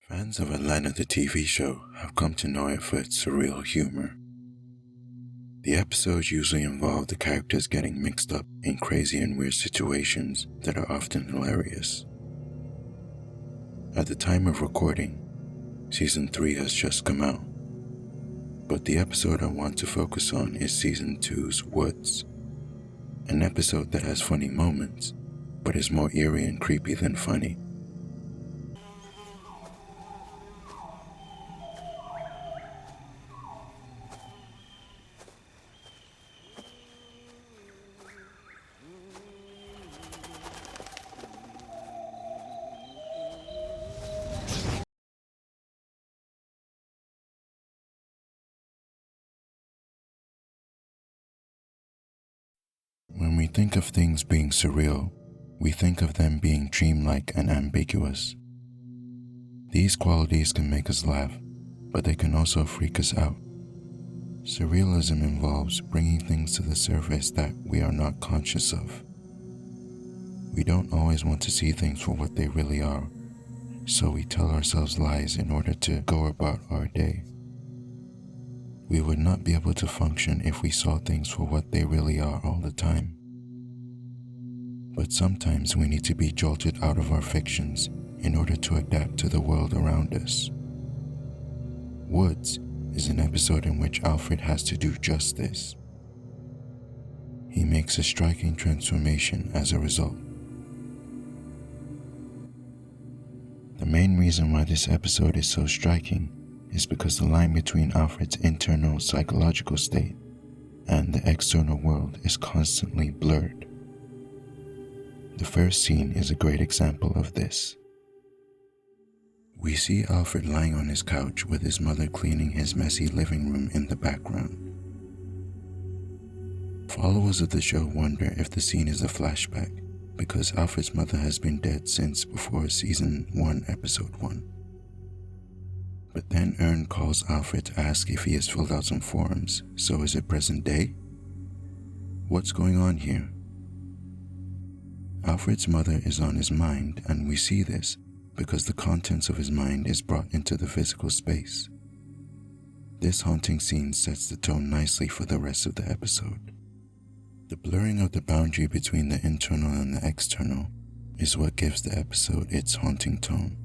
Fans of Atlanta the TV show have come to know it for its surreal humor. The episodes usually involve the characters getting mixed up in crazy and weird situations that are often hilarious. At the time of recording, Season 3 has just come out, but the episode I want to focus on is Season 2's Woods, an episode that has funny moments, but is more eerie and creepy than funny. When we think of things being surreal, we think of them being dreamlike and ambiguous. These qualities can make us laugh, but they can also freak us out. Surrealism involves bringing things to the surface that we are not conscious of. We don't always want to see things for what they really are, so we tell ourselves lies in order to go about our day. We would not be able to function if we saw things for what they really are all the time. But sometimes we need to be jolted out of our fictions in order to adapt to the world around us. Woods is an episode in which Alfred has to do just this. He makes a striking transformation as a result. The main reason why this episode is so striking is because the line between Alfred's internal psychological state and the external world is constantly blurred. The first scene is a great example of this. We see Alfred lying on his couch with his mother cleaning his messy living room in the background. Followers of the show wonder if the scene is a flashback because Alfred's mother has been dead since before Season 1, Episode 1. But then Ern calls Alfred to ask if he has filled out some forms, so is it present day? What's going on here? Alfred's mother is on his mind, and we see this because the contents of his mind is brought into the physical space. This haunting scene sets the tone nicely for the rest of the episode. The blurring of the boundary between the internal and the external is what gives the episode its haunting tone.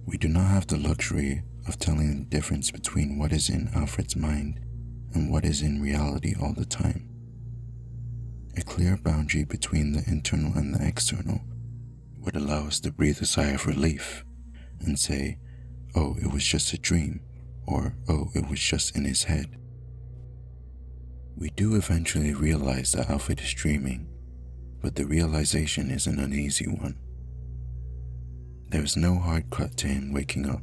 We do not have the luxury of telling the difference between what is in Alfred's mind and what is in reality all the time. A clear boundary between the internal and the external would allow us to breathe a sigh of relief and say, oh, it was just a dream, or oh, it was just in his head. We do eventually realize that Alfred is dreaming, but the realization is an uneasy one. There is no hard cut to him waking up.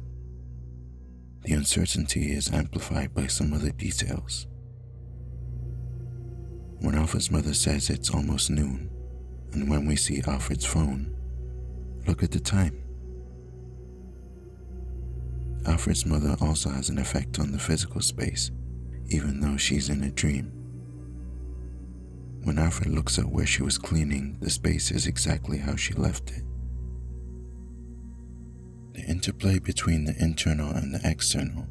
The uncertainty is amplified by some other details. When Alfred's mother says it's almost noon, and when we see Alfred's phone, look at the time. Alfred's mother also has an effect on the physical space, even though she's in a dream. When Alfred looks at where she was cleaning, the space is exactly how she left it. The interplay between the internal and the external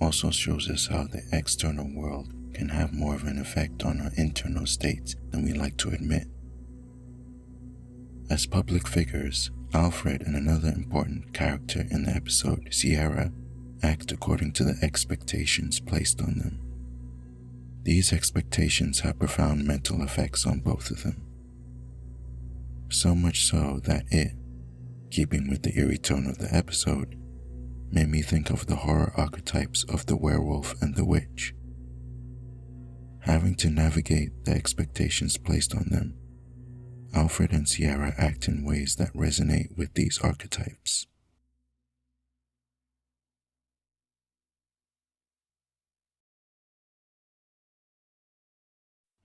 also shows us how the external world can have more of an effect on our internal states than we like to admit. As public figures, Alfred and another important character in the episode, Sierra, act according to the expectations placed on them. These expectations have profound mental effects on both of them. So much so that it, keeping with the eerie tone of the episode, made me think of the horror archetypes of the werewolf and the witch. Having to navigate the expectations placed on them, Alfred and Sierra act in ways that resonate with these archetypes.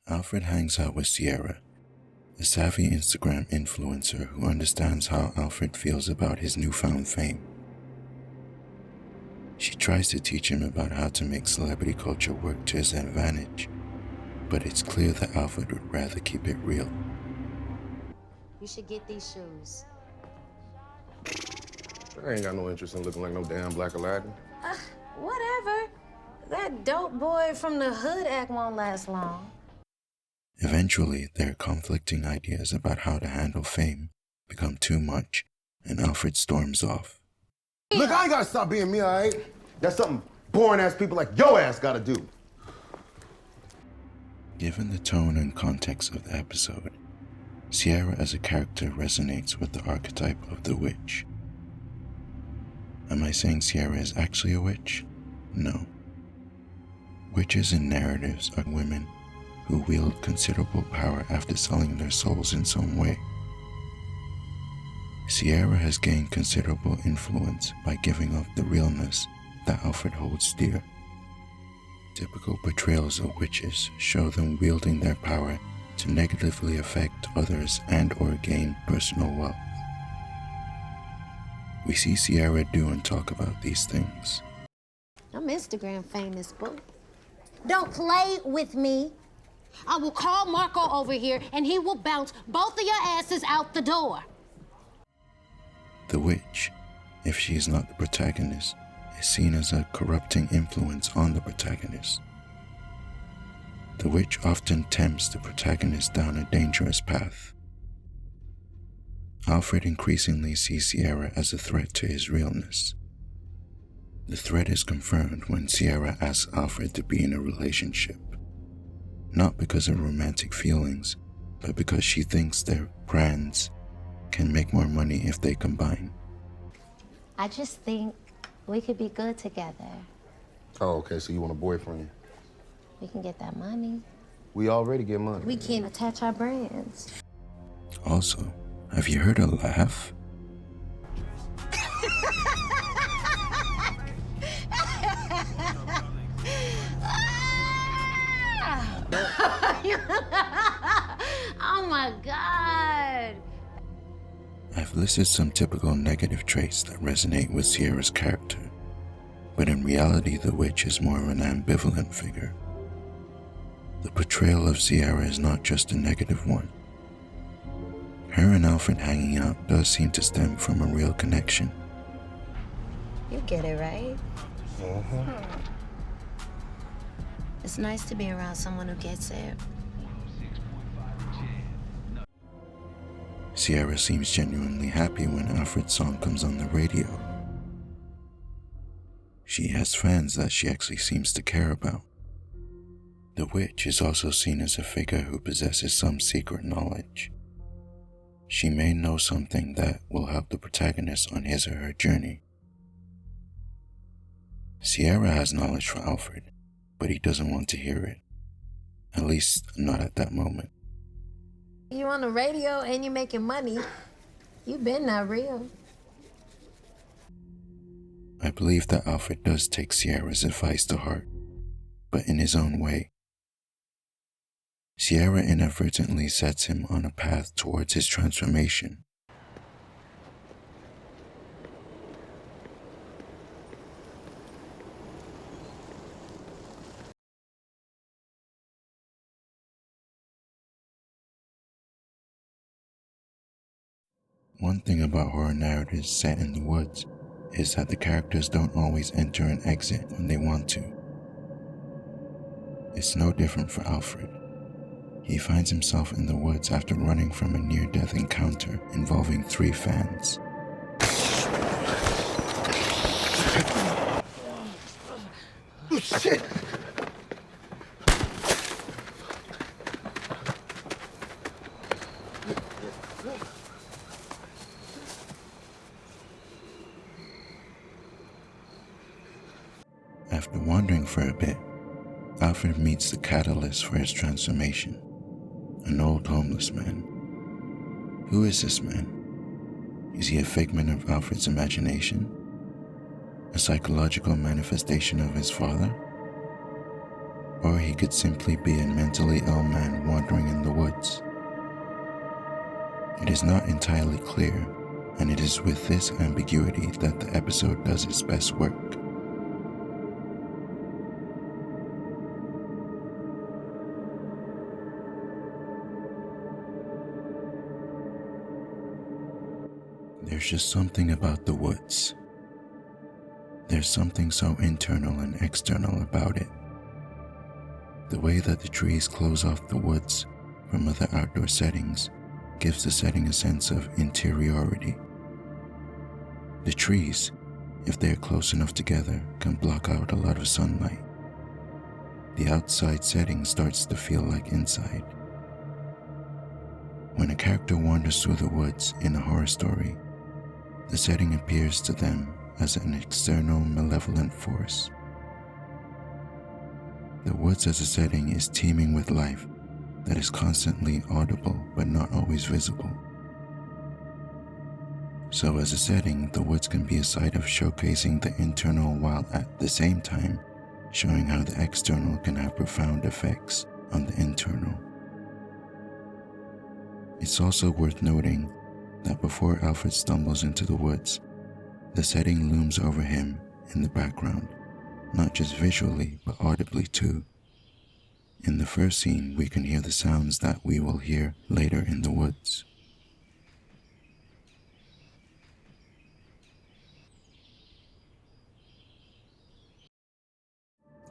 Alfred hangs out with Sierra, a savvy Instagram influencer who understands how Alfred feels about his newfound fame. She tries to teach him about how to make celebrity culture work to his advantage, but it's clear that Alfred would rather keep it real. You should get these shoes. I ain't got no interest in looking like no damn Black Aladdin. Whatever. That dope boy from the hood act won't last long. Eventually, their conflicting ideas about how to handle fame become too much, and Alfred storms off. Look, I ain't gotta stop being me, all right? That's something boring-ass people like your ass gotta do. Given the tone and context of the episode, Sierra as a character resonates with the archetype of the witch. Am I saying Sierra is actually a witch? No. Witches in narratives are women who wield considerable power after selling their souls in some way. Sierra has gained considerable influence by giving up the realness that Alfred holds dear. Typical portrayals of witches show them wielding their power to negatively affect others and/or gain personal wealth. We see Sierra do and talk about these things. I'm Instagram famous, boo. Don't play with me. I will call Marco over here and he will bounce both of your asses out the door. The witch, if she is not the protagonist, is seen as a corrupting influence on the protagonist. The witch often tempts the protagonist down a dangerous path. Alfred increasingly sees Sierra as a threat to his realness. The threat is confirmed when Sierra asks Alfred to be in a relationship, not because of romantic feelings, but because she thinks their brands can make more money if they combine. I just think we could be good together. Oh, okay, so you want a boyfriend? We can get that money. We already get money. We can attach our brands. Also, have you heard a laugh? Oh my God. I've listed some typical negative traits that resonate with Sierra's character, but in reality the witch is more of an ambivalent figure. The portrayal of Sierra is not just a negative one. Her and Alfred hanging out does seem to stem from a real connection. You get it, right? It's nice to be around someone who gets it. Sierra seems genuinely happy when Alfred's song comes on the radio. She has fans that she actually seems to care about. The witch is also seen as a figure who possesses some secret knowledge. She may know something that will help the protagonist on his or her journey. Sierra has knowledge for Alfred, but he doesn't want to hear it. At least, not at that moment. You on the radio and you making money. You been not real. I believe that Alfred does take Sierra's advice to heart, but in his own way. Sierra inadvertently sets him on a path towards his transformation. One thing about horror narratives set in the woods is that the characters don't always enter and exit when they want to. It's no different for Alfred. He finds himself in the woods after running from a near-death encounter involving 3 fans. Oh, shit! After wandering for a bit, Alfred meets the catalyst for his transformation, an old homeless man. Who is this man? Is he a figment of Alfred's imagination? A psychological manifestation of his father? Or he could simply be a mentally ill man wandering in the woods. It is not entirely clear, and it is with this ambiguity that the episode does its best work. There There's just something about the woods. There's something so internal and external about it. The way that the trees close off the woods from other outdoor settings gives the setting a sense of interiority. The trees, if they are close enough together, can block out a lot of sunlight. The outside setting starts to feel like inside. When a character wanders through the woods in a horror story, the setting appears to them as an external malevolent force. The woods as a setting is teeming with life that is constantly audible but not always visible. So as a setting, the woods can be a site of showcasing the internal while at the same time showing how the external can have profound effects on the internal. It's also worth noting that before Alfred stumbles into the woods, the setting looms over him in the background, not just visually but audibly too. In the first scene, we can hear the sounds that we will hear later in the woods.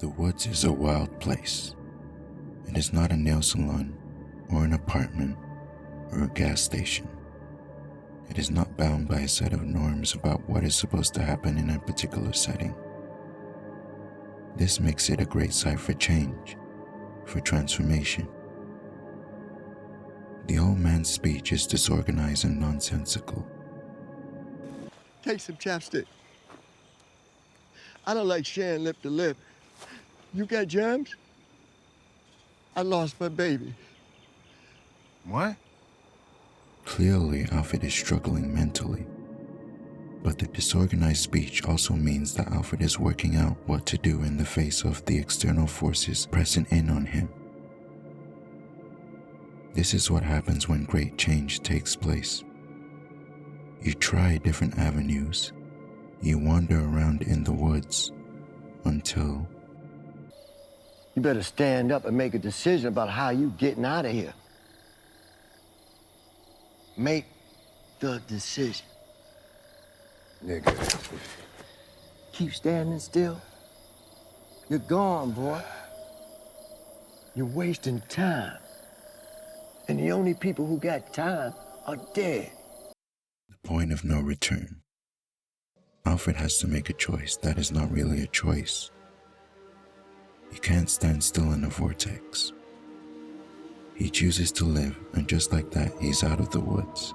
The woods is a wild place. It is not a nail salon or an apartment or a gas station. It is not bound by a set of norms about what is supposed to happen in a particular setting. This makes it a great site for change, for transformation. The old man's speech is disorganized and nonsensical. Take some chapstick. I don't like sharing lip to lip. You got germs? I lost my baby. What? Clearly, Alfred is struggling mentally. But the disorganized speech also means that Alfred is working out what to do in the face of the external forces pressing in on him. This is what happens when great change takes place. You try different avenues. You wander around in the woods until... You better stand up and make a decision about how you getting out of here. Make the decision. Nigga. Keep standing still. You're gone, boy. You're wasting time. And the only people who got time are dead. The point of no return. Alfred has to make a choice that is not really a choice. He can't stand still in a vortex. He chooses to live, and just like that, he's out of the woods.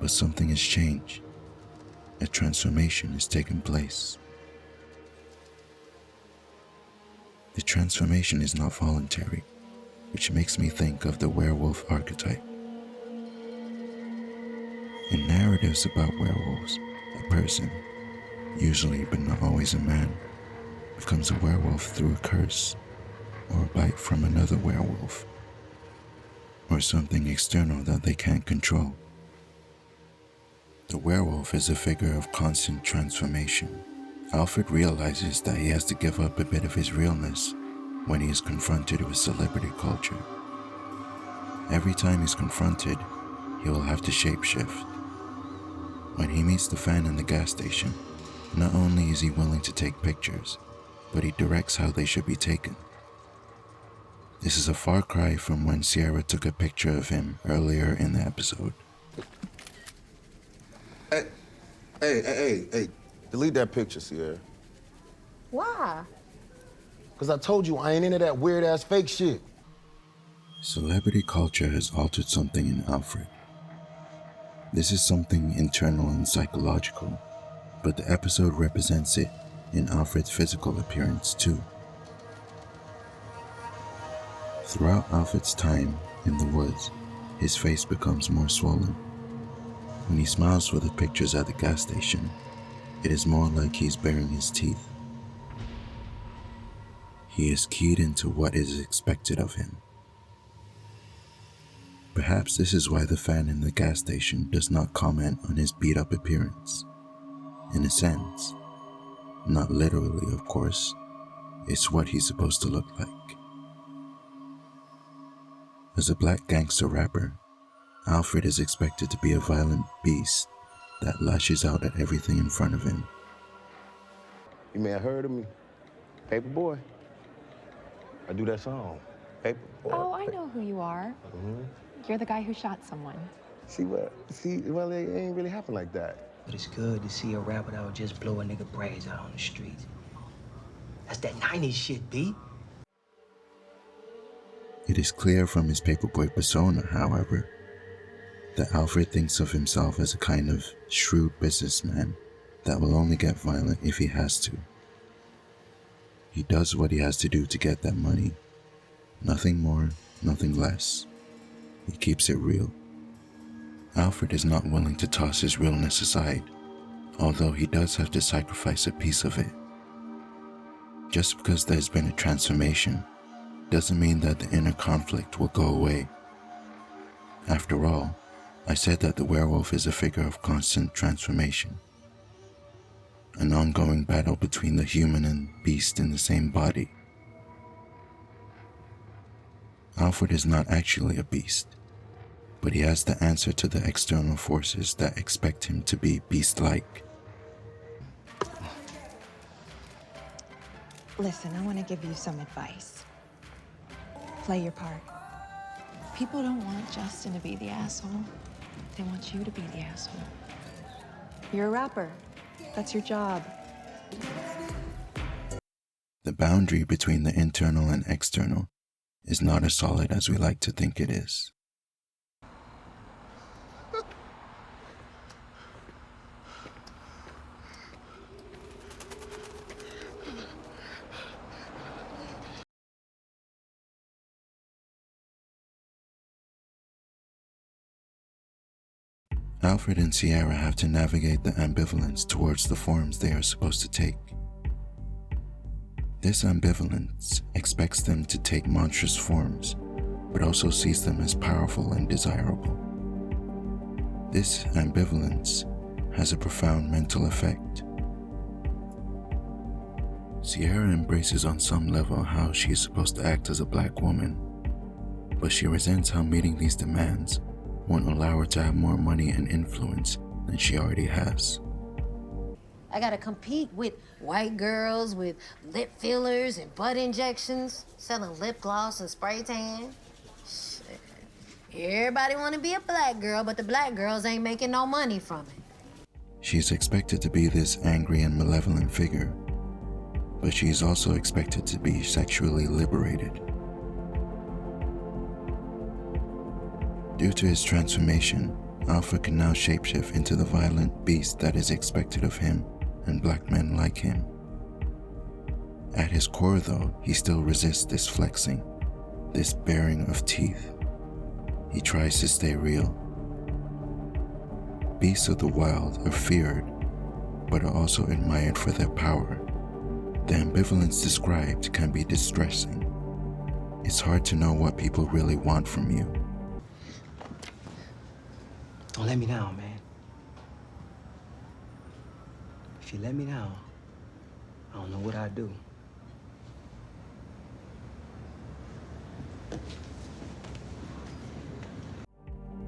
But something has changed. A transformation is taking place. The transformation is not voluntary, which makes me think of the werewolf archetype. In narratives about werewolves, a person, usually but not always a man, becomes a werewolf through a curse, or a bite from another werewolf, or something external that they can't control. The werewolf is a figure of constant transformation. Alfred realizes that he has to give up a bit of his realness when he is confronted with celebrity culture. Every time he's confronted, he will have to shapeshift. When he meets the fan in the gas station, not only is he willing to take pictures, but he directs how they should be taken. This is a far cry from when Sierra took a picture of him earlier in the episode. Hey, delete that picture, Sierra. Why? Because I told you I ain't into that weird-ass fake shit. Celebrity culture has altered something in Alfred. This is something internal and psychological, but the episode represents it in Alfred's physical appearance too. Throughout Alfred's time in the woods, his face becomes more swollen. When he smiles for the pictures at the gas station, it is more like he's baring his teeth. He is keyed into what is expected of him. Perhaps this is why the fan in the gas station does not comment on his beat-up appearance. In a sense, not literally of course, it's what he's supposed to look like. As a black gangster rapper, Alfred is expected to be a violent beast that lashes out at everything in front of him. You may have heard of me. Paper Boy. I do that song. Paper Boy. Oh, I know who you are. You're the guy who shot someone. Well, it ain't really happen like that. But it's good to see a rapper that would just blow a nigga brains out on the streets. That's that 90s shit, B. It is clear from his paperboy persona, however, that Alfred thinks of himself as a kind of shrewd businessman that will only get violent if he has to. He does what he has to do to get that money. Nothing more, nothing less. He keeps it real. Alfred is not willing to toss his realness aside, although he does have to sacrifice a piece of it. Just because there's been a transformation doesn't mean that the inner conflict will go away. After all, I said that the werewolf is a figure of constant transformation, an ongoing battle between the human and beast in the same body. Alfred is not actually a beast, but he has to answer to the external forces that expect him to be beast-like. Listen, I want to give you some advice. Play your part. People don't want Justin to be the asshole. They want you to be the asshole. You're a rapper. That's your job. The boundary between the internal and external is not as solid as we like to think it is. Alfred and Sierra have to navigate the ambivalence towards the forms they are supposed to take. This ambivalence expects them to take monstrous forms, but also sees them as powerful and desirable. This ambivalence has a profound mental effect. Sierra embraces on some level how she is supposed to act as a black woman, but she resents how meeting these demands won't allow her to have more money and influence than she already has. I gotta compete with white girls with lip fillers and butt injections, selling lip gloss and spray tan. Shit. Everybody wanna be a black girl, but the black girls ain't making no money from it. She is expected to be this angry and malevolent figure, but she is also expected to be sexually liberated. Due to his transformation, Alfred can now shapeshift into the violent beast that is expected of him and black men like him. At his core though, he still resists this flexing, this baring of teeth. He tries to stay real. Beasts of the wild are feared, but are also admired for their power. The ambivalence described can be distressing. It's hard to know what people really want from you. Don't let me down, man. If you let me down, I don't know what I'd do.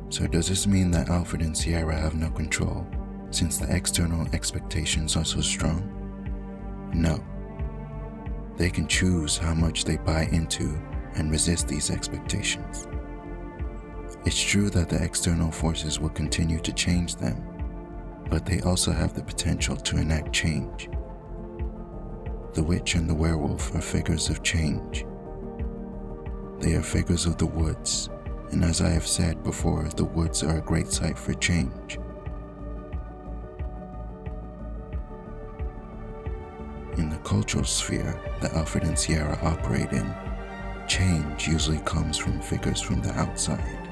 So does this mean that Alfred and Sierra have no control, since the external expectations are so strong? No. They can choose how much they buy into and resist these expectations. It's true that the external forces will continue to change them, but they also have the potential to enact change. The witch and the werewolf are figures of change. They are figures of the woods, and as I have said before, the woods are a great site for change. In the cultural sphere that Alfred and Sierra operate in, change usually comes from figures from the outside.